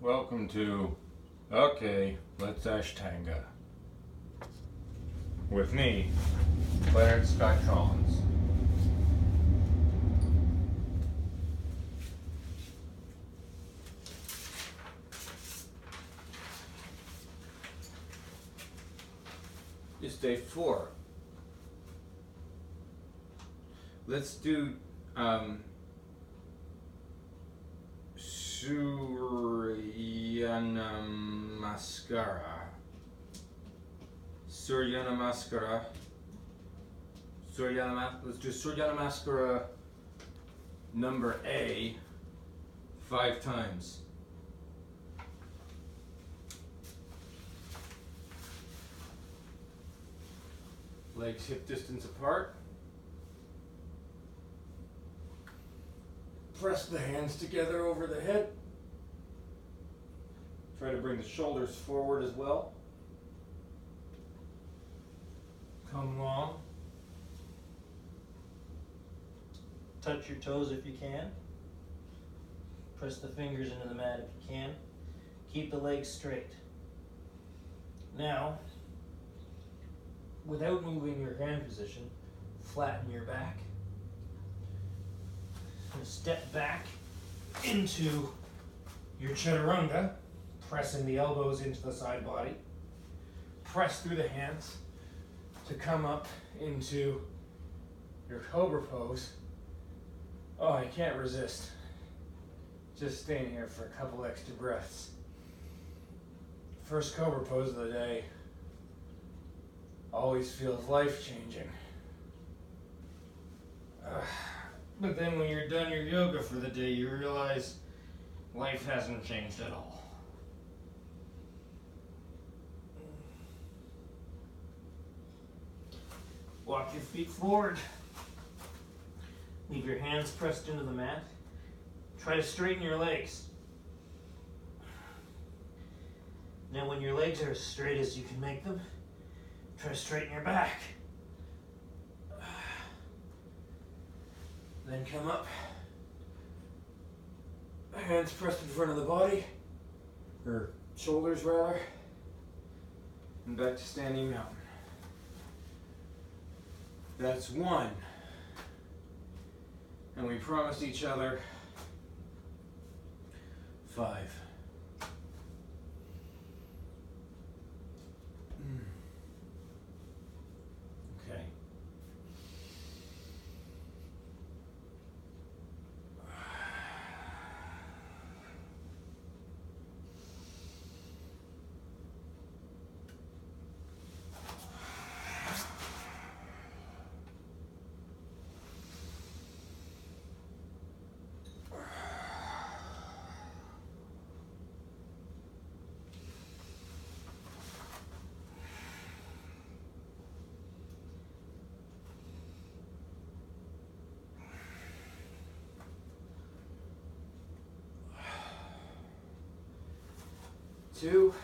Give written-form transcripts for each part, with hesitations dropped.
Welcome to Okay, Let's Ashtanga. With me, Clarence Scott Collins. It's day 4. Let's do Surya Namaskara. Let's do Surya Namaskara number A 5 times. Legs hip distance apart. Press the hands together over the head. Try to bring the shoulders forward as well. Come long. Touch your toes if you can. Press the fingers into the mat if you can. Keep the legs straight. Now, without moving your hand position, flatten your back. And step back into your chaturanga, pressing the elbows into the side body. Press through the hands to come up into your cobra pose. Oh, I can't resist. Just staying here for a couple extra breaths. First cobra pose of the day always feels life-changing. But then when you're done your yoga for the day, you realize life hasn't changed at all. Walk your feet forward. Leave your hands pressed into the mat. Try to straighten your legs. Now when your legs are as straight as you can make them, try to straighten your back. Then come up. Hands pressed in front of the body, or shoulders rather, and back to standing mountain. That's 1. And we promised each other 5. Okay. Two.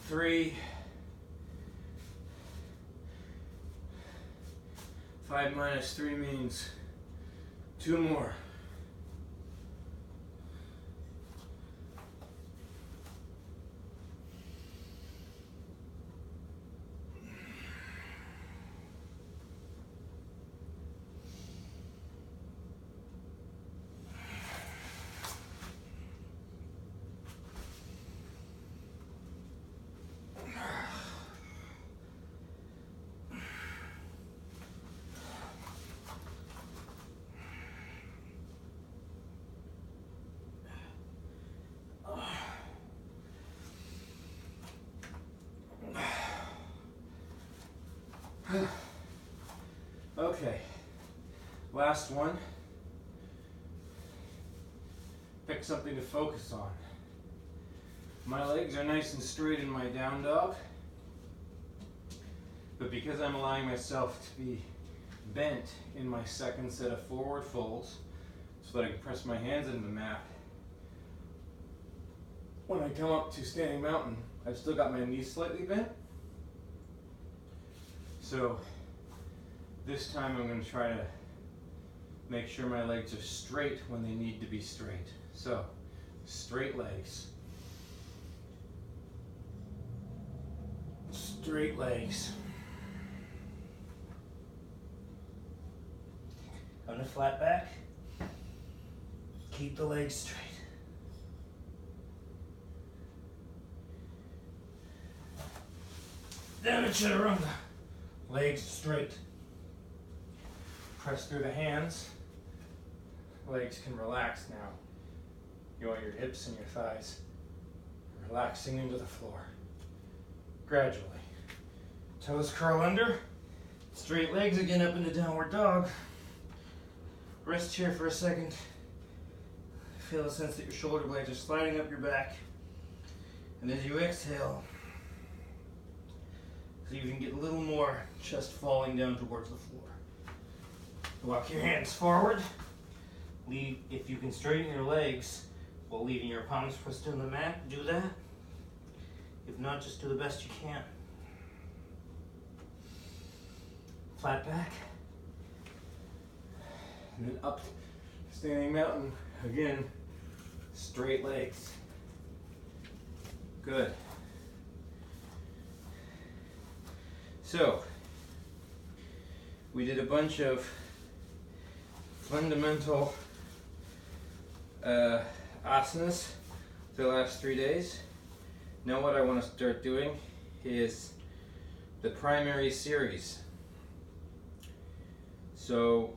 3. 5 minus 3 means 2 more. Okay, last one. pick something to focus on. My legs are nice and straight in my down dog, but because I'm allowing myself to be bent in my second set of forward folds so that I can press my hands into the mat, when I come up to standing mountain, I've still got my knees slightly bent. So this time I'm going to try to make sure my legs are straight when they need to be straight. So, straight legs. Straight legs. On the flat back, keep the legs straight. Down to chaturanga, legs straight. Press through the hands, legs can relax now. You want your hips and your thighs relaxing into the floor. Gradually. Toes curl under, straight legs again up into downward dog. Rest here for a second. Feel a sense that your shoulder blades are sliding up your back. And as you exhale, so you can get a little more chest falling down towards the floor. Walk your hands forward. Leave, if you can straighten your legs while leaving your palms pressed into the mat, do that. If not, just do the best you can. Flat back. And then up standing mountain, again, straight legs. Good. So, we did a bunch of fundamental asanas for the last 3 days. Now what I want to start doing is the primary series. So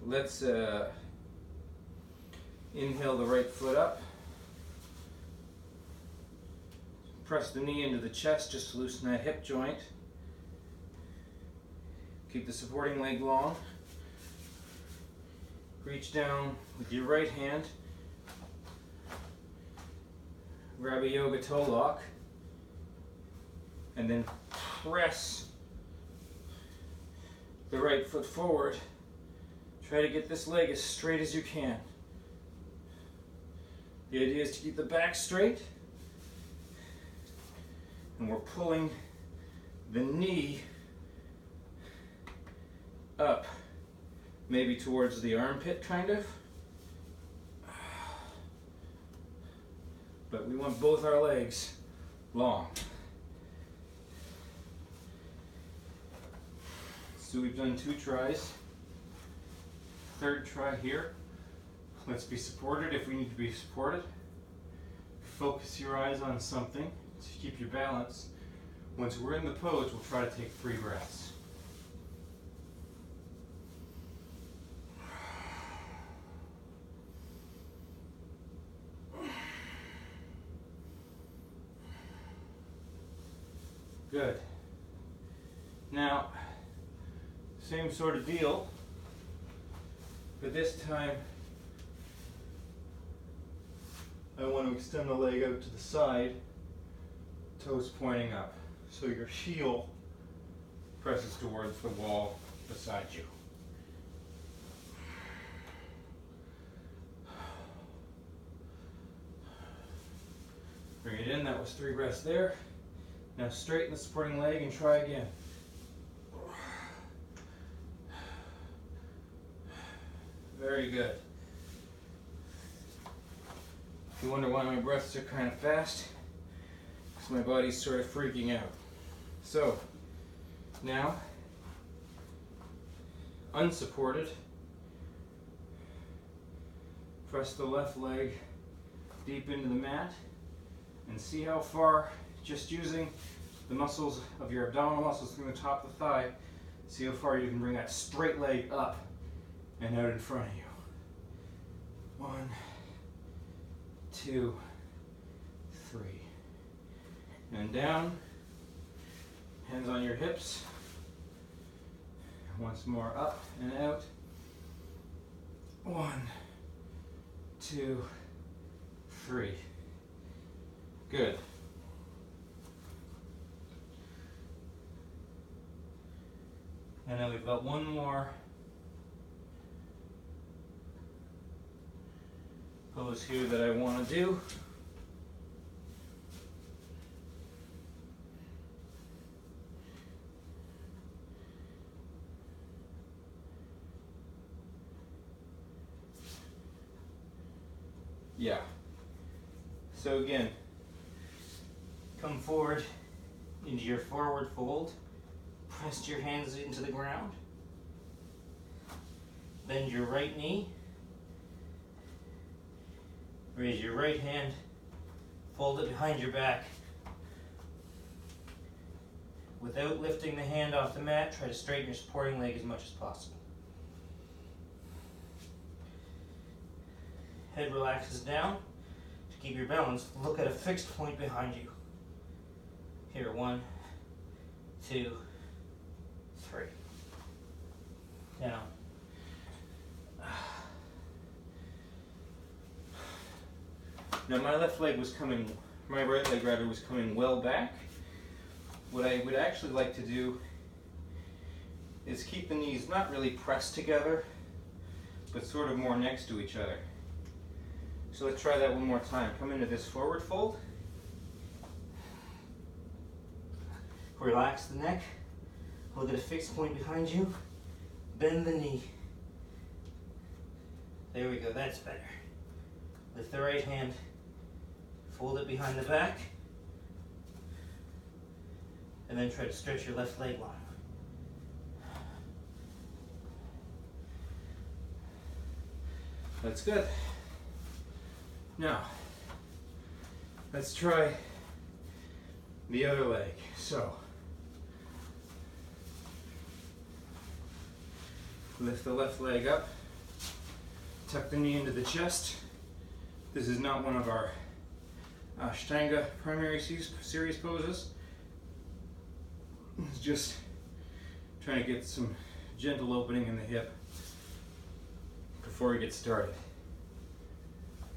let's inhale the right foot up. Press the knee into the chest just to loosen that hip joint. Keep the supporting leg long. Reach down with your right hand. Grab a yoga toe lock. And then press the right foot forward. Try to get this leg as straight as you can. The idea is to keep the back straight. And we're pulling the knee up, maybe towards the armpit kind of. But we want both our legs long. So we've done 2 tries. Third try here. Let's be supported if we need to be supported. Focus your eyes on something to keep your balance. Once we're in the pose, we'll try to take 3 breaths. Good. Now, same sort of deal, but this time I want to extend the leg out to the side, toes pointing up, so your heel presses towards the wall beside you. Bring it in, that was 3 breaths there. Now straighten the supporting leg and try again. Very good. If you wonder why my breaths are kind of fast, because my body's sort of freaking out. So, now, unsupported, press the left leg deep into the mat and see how far, just using the muscles of your abdominal muscles through the top of the thigh, see how far you can bring that straight leg up and out in front of you. 1, 2, 3. And down, hands on your hips. Once more, up and out. 1, 2, 3. Good. And then we've got one more pose here that I want to do. Yeah. So again, come forward into your forward fold. Press your hands into the ground. Bend your right knee. Raise your right hand. Fold it behind your back. Without lifting the hand off the mat, try to straighten your supporting leg as much as possible. Head relaxes down. To keep your balance, look at a fixed point behind you. Here, 1, 2, 3. Down. Now my left leg was coming, my right leg rather was coming well back. What I would actually like to do is keep the knees not really pressed together, but sort of more next to each other. So let's try that one more time. Come into this forward fold. Relax the neck. Look at a fixed point behind you. Bend the knee. There we go, that's better. Lift the right hand. Fold it behind the back. And then try to stretch your left leg long. That's good. Now, let's try the other leg. So, lift the left leg up, tuck the knee into the chest. This is not one of our Ashtanga primary series poses. It's just trying to get some gentle opening in the hip before we get started.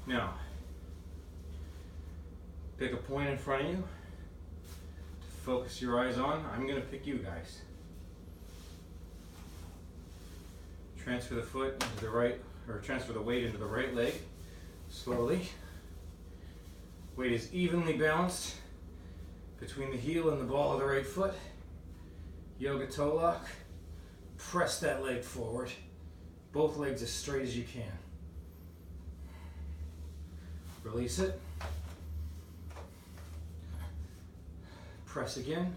Now, pick a point in front of you to focus your eyes on. I'm going to pick you guys. Transfer the foot into the right, or transfer the weight into the right leg slowly. Weight is evenly balanced between the heel and the ball of the right foot. Yoga toe lock. Press that leg forward. Both legs as straight as you can. Release it. Press again.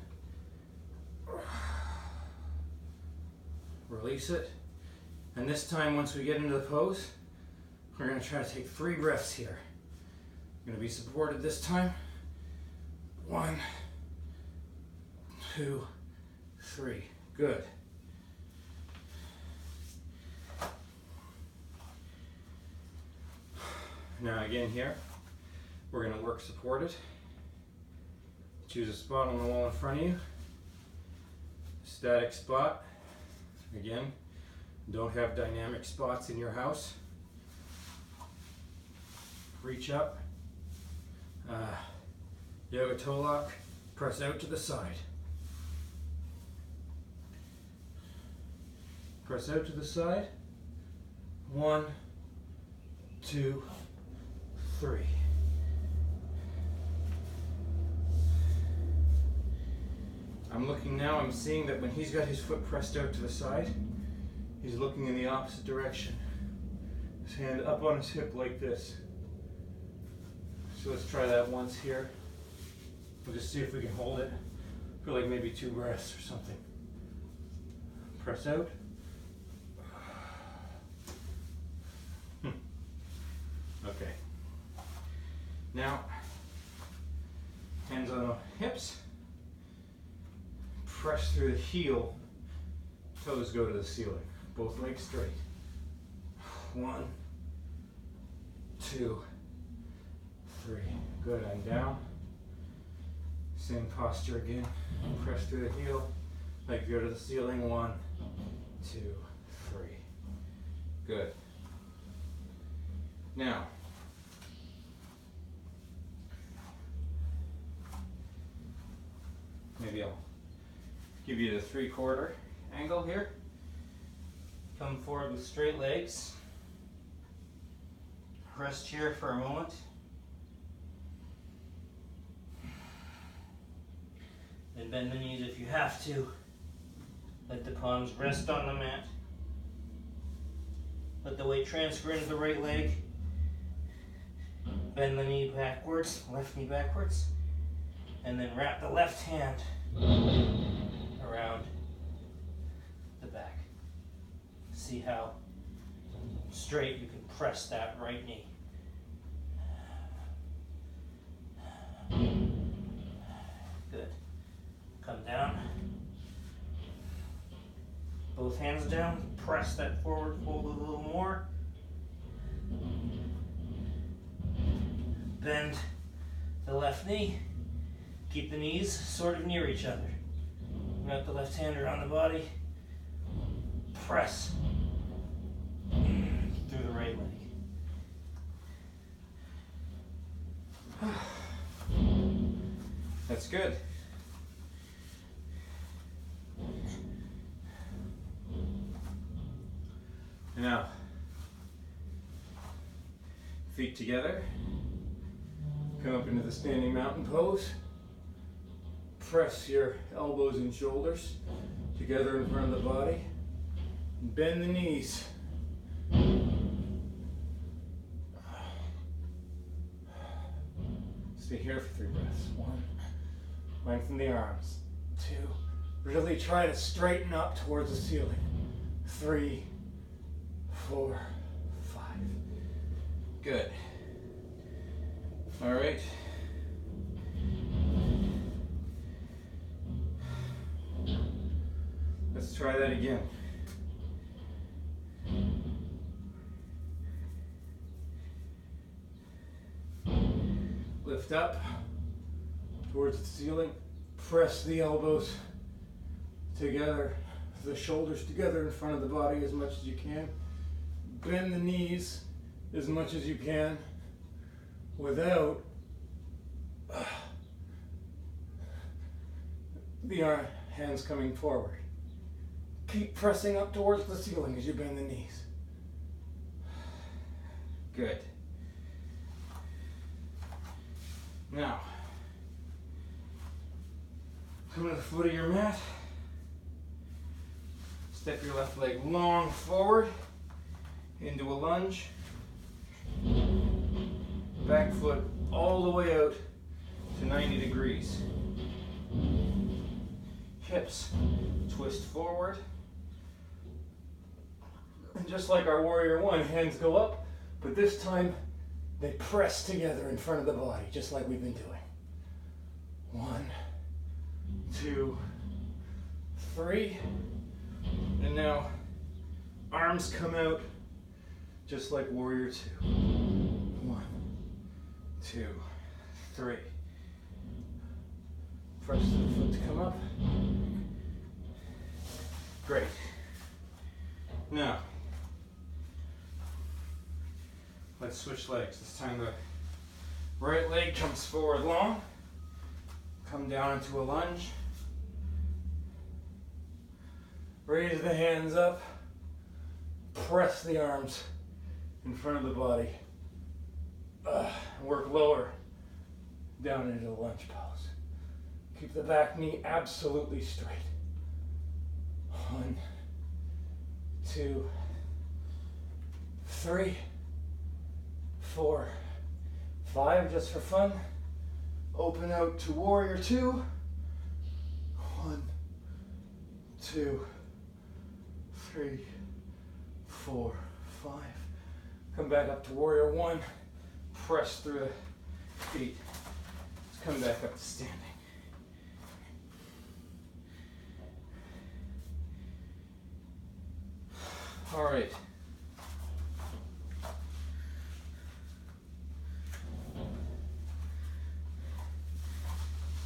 Release it. And this time, once we get into the pose, we're going to try to take 3 breaths here. Going to be supported this time. 1, 2, 3. Good. Now again here, we're going to work supported. Choose a spot on the wall in front of you. Static spot. Again, don't have dynamic spots in your house. Reach up. Yoga toe lock. Press out to the side. Press out to the side. 1, 2, 3. I'm looking now, I'm seeing that when he's got his foot pressed out to the side, he's looking in the opposite direction. His hand up on his hip like this. So let's try that once here. We'll just see if we can hold it for like maybe 2 breaths or something. Press out. Okay. Now, hands on the hips. Press through the heel. Toes go to the ceiling. Both legs straight. 1, 2, 3. Good. And down. Same posture again. Press through the heel. Legs go to the ceiling. 1, 2, 3. Good. Now, maybe I'll give you the 3/4 angle here. Come forward with straight legs. Rest here for a moment. Then bend the knees if you have to. Let the palms rest on the mat. Let the weight transfer into the right leg. Bend the knee backwards, left knee backwards. And then wrap the left hand around the back. See how straight you can press that right knee. Good. Come down. Both hands down. Press that forward fold a little more. Bend the left knee. Keep the knees sort of near each other. Wrap the left hand around the body. Press through the right leg. That's good. Now, feet together. Come up into the standing mountain pose. Press your elbows and shoulders together in front of the body. Bend the knees. Stay here for 3 breaths. 1, lengthen the arms. 2, really try to straighten up towards the ceiling. 3, 4, 5. Good. All right. Let's try that again. Lift up towards the ceiling. Press the elbows together, the shoulders together in front of the body as much as you can. Bend the knees as much as you can without the hands coming forward. Keep pressing up towards the ceiling as you bend the knees. Good. Now, come to the foot of your mat. Step your left leg long forward into a lunge. Back foot all the way out to 90 degrees. Hips twist forward. And just like our warrior one, hands go up, but this time they press together in front of the body, just like we've been doing. 1, 2, 3. And now arms come out just like warrior 2. 1, 2, 3. Press the foot to come up. Great. Now, let's switch legs. This time the right leg comes forward long. Come down into a lunge. Raise the hands up. Press the arms in front of the body. Work lower down into the lunge pose. Keep the back knee absolutely straight. 1, 2, 3, 4, 5, just for fun. Open out to warrior 2. 1, 2, 3, 4, 5. Come back up to warrior 1. Press through the feet. Let's come back up to standing. All right.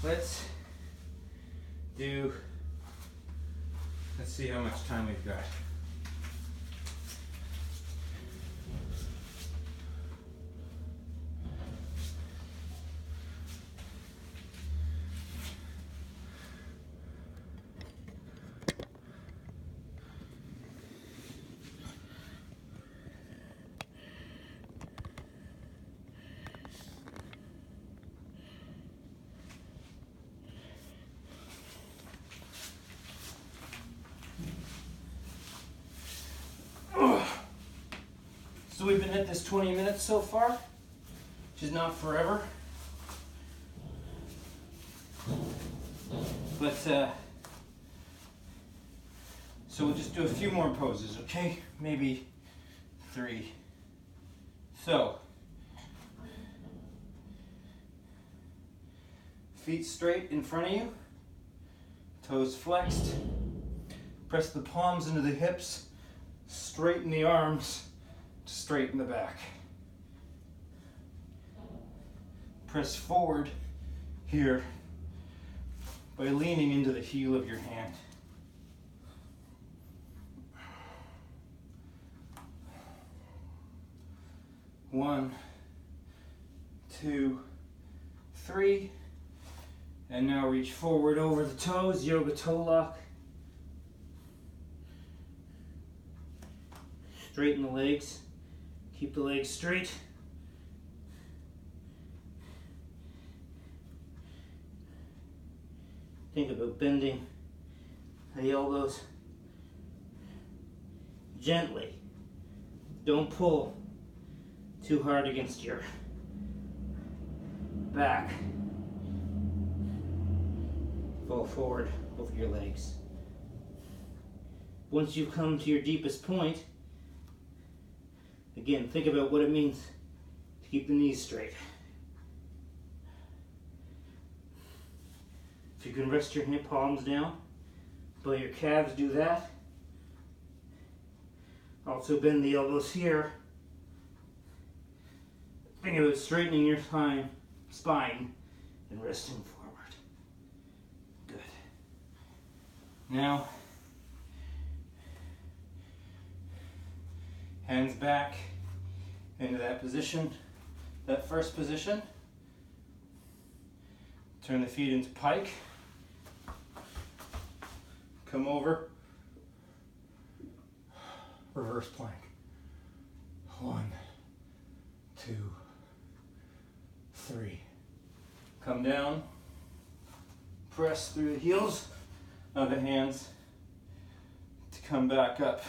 Let's see how much time we've got. So we've been at this 20 minutes so far, which is not forever. But, so we'll just do a few more poses, okay? Maybe 3. So, feet straight in front of you, toes flexed. Press the palms into the hips, straighten the arms, straighten the back. Press forward here by leaning into the heel of your hand. One, 2, 3. And now reach forward over the toes, yoga toe lock. Straighten the legs. Keep the legs straight. Think about bending the elbows gently. Don't pull too hard against your back. Fall forward over your legs. Once you've come to your deepest point, again, think about what it means to keep the knees straight. If you can rest your hip palms down, by your calves, do that. Also bend the elbows here. Think about straightening your spine and resting forward. Good. Now, hands back into that position, that first position. Turn the feet into pike. Come over. Reverse plank. 1, 2, 3. Come down. Press through the heels of the hands to come back up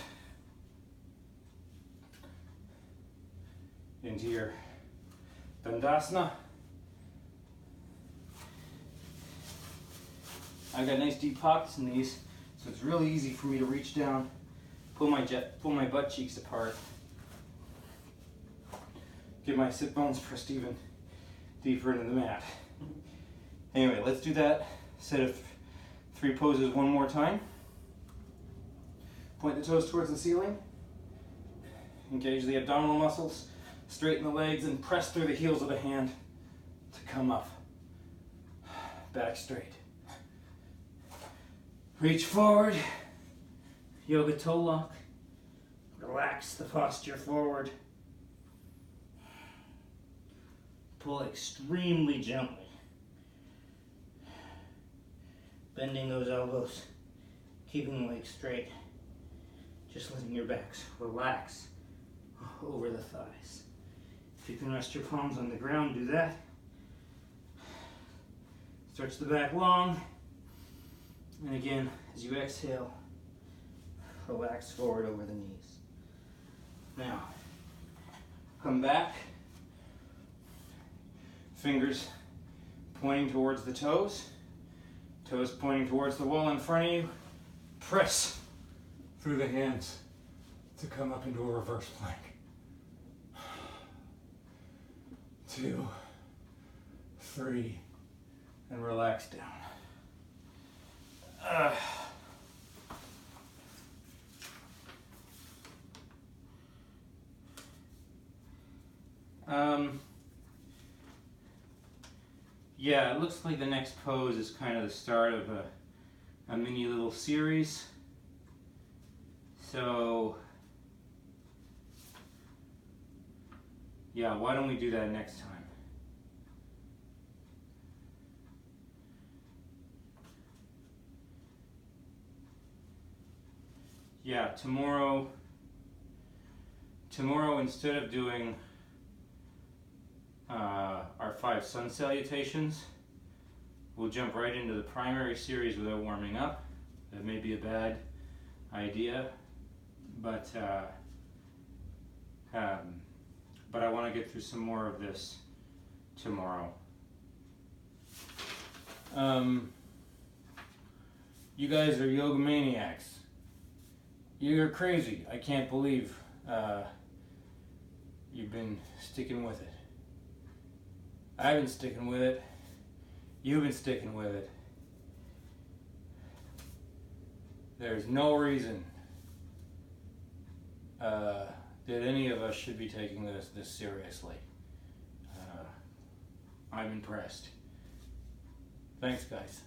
into your Dandasana. I've got nice deep pockets in these, so it's really easy for me to reach down, pull my butt cheeks apart, get my sit bones pressed even deeper into the mat. Anyway, let's do that set of 3 poses one more time. Point the toes towards the ceiling. Engage the abdominal muscles. Straighten the legs and press through the heels of the hand to come up. Back straight. Reach forward. Yoga toe lock. Relax the posture forward. Pull extremely gently. Bending those elbows. Keeping the legs straight. Just letting your backs relax over the thighs. If you can rest your palms on the ground, do that. Stretch the back long. And again, as you exhale, relax forward over the knees. Now, come back. Fingers pointing towards the toes. Toes pointing towards the wall in front of you. Press through the hands to come up into a reverse plank. 2, 3, and relax down. Yeah, it looks like the next pose is kind of the start of a mini little series. So, yeah, why don't we do that next time? Yeah, tomorrow instead of doing our 5 sun salutations, we'll jump right into the primary series without warming up. That may be a bad idea, but but I want to get through some more of this tomorrow. You guys are yoga maniacs. You're crazy. I can't believe you've been sticking with it. I've been sticking with it. You've been sticking with it. There's no reason that any of us should be taking this seriously. I'm impressed. Thanks, guys.